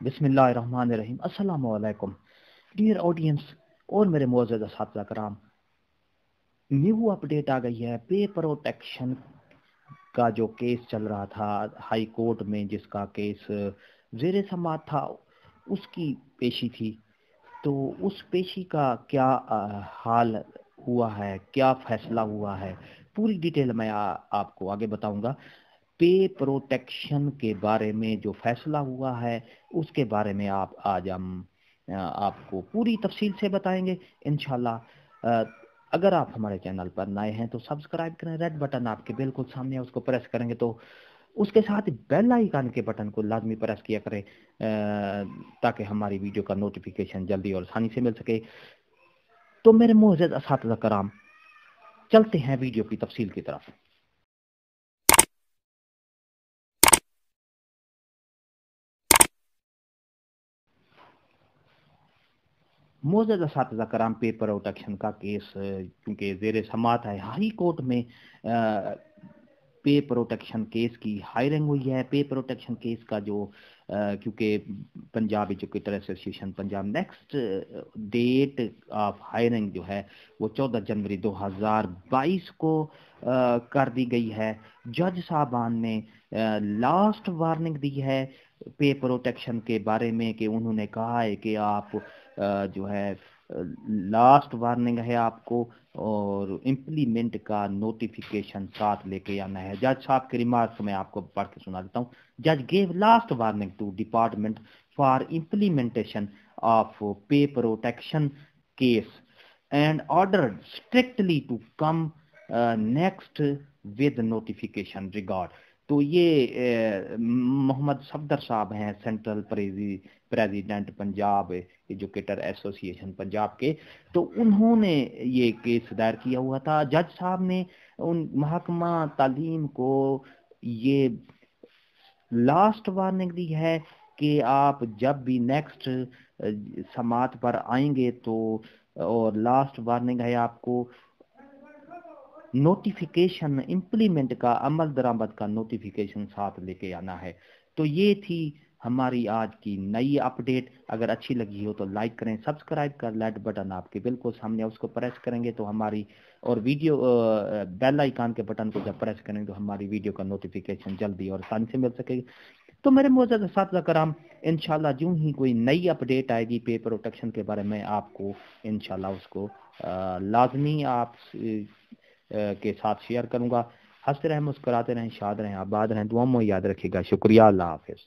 بسم اللہ الرحمن الرحیم۔ السلام علیکم ڈیئر آڈینس اور میرے معزز اساتذہ کرام، نیو اپڈیٹ آ گئی ہے پے پروٹیکشن کا جو کیس چل رہا تھا ہائی کورٹ میں، جس کا کیس زیر سماعت تھا، اس کی پیشی تھی۔ تو اس پیشی کا کیا حال ہوا ہے، کیا فیصلہ ہوا ہے، پوری ڈیٹیل میں آپ کو آگے بتاؤں گا۔ پے پروٹیکشن کے بارے میں جو فیصلہ ہوا ہے اس کے بارے میں آج ہم آپ کو پوری تفصیل سے بتائیں گے انشاءاللہ۔ اگر آپ ہمارے چینل پر نئے ہیں تو سبسکرائب کریں، ریڈ بٹن آپ کے بالکل سامنے ہے، اس کو پریس کریں گے تو اس کے ساتھ بیل آئیکن کے بٹن کو لازمی پریس کیا کریں تاکہ ہماری ویڈیو کا نوٹیفیکیشن جلدی اور آسانی سے مل سکے۔ تو میرے معزز اساتذہ کرام، چلتے ہیں ویڈیو کی تفصیل کی طرف۔ معزز اساتذہ کرام، پے پروٹیکشن کا کیس کیونکہ زیر سماعت ہے ہائی کورٹ میں، پے پروٹیکشن کیس کی ہائرنگ ہوئی ہے۔ پے پروٹیکشن کیس کا جو کیونکہ Punjab educator association Punjab next date of hearing جو ہے وہ 14 جنوری 2022 کو کر دی گئی ہے۔ جج صاحبان نے لاسٹ وارننگ دی ہے پے پروٹیکشن کے بارے میں، کہ انہوں نے کہا ہے کہ آپ جو ہے لاسٹ وارننگ ہے آپ کو، اور امپلیمنٹ کا نوٹیفیکیشن ساتھ لے کے آنا ہے۔ جج صاحب کے ریمارکس میں آپ کو پڑھ کے سنا دیتا ہوں۔ جج give last warning to department for implementation of pay protection case and ordered strictly to come next with notification regard۔ تو یہ محمد صفدر صاحب ہیں، central president Punjab educator association Punjab کے، تو انہوں نے یہ کیس دائر کیا ہوا تھا۔ جج صاحب نے ان محکمہ تعلیم کو یہ لاسٹ وارننگ دی ہے کہ آپ جب بھی نیکسٹ سماعت پر آئیں گے تو، اور لاسٹ وارننگ ہے آپ کو نوٹیفیکیشن امپلیمنٹ کا، عمل درآمد کا نوٹیفیکیشن ساتھ لے کے آنا ہے۔ تو یہ تھی ہماری آج کی نئی اپڈیٹ۔ اگر اچھی لگی ہو تو لائک کریں، سبسکرائب کر لیٹ بٹن آپ کے بالکل سامنے، اس کو پریس کریں گے تو ہماری، اور ویڈیو بیل آئیکن کے بٹن کو جب پریس کریں گے تو ہماری ویڈیو کا نوٹیفیکیشن جلدی اور آسانی سے مل سکے گی۔ تو میرے معزز اساتذہ کرام، انشاءاللہ جو ہی کوئی نئی اپڈیٹ آئے گی پے پروٹیکشن کے بارے میں، آپ کو انشاءاللہ اس کو لازمی آپ کے ساتھ شیئر کروں گا۔ ہنستے رہیں، مسکراتے رہیں، شاد رہیں، آباد رہیں، دعاؤں میں یاد رکھیے گا۔ شکریہ، اللہ حافظ۔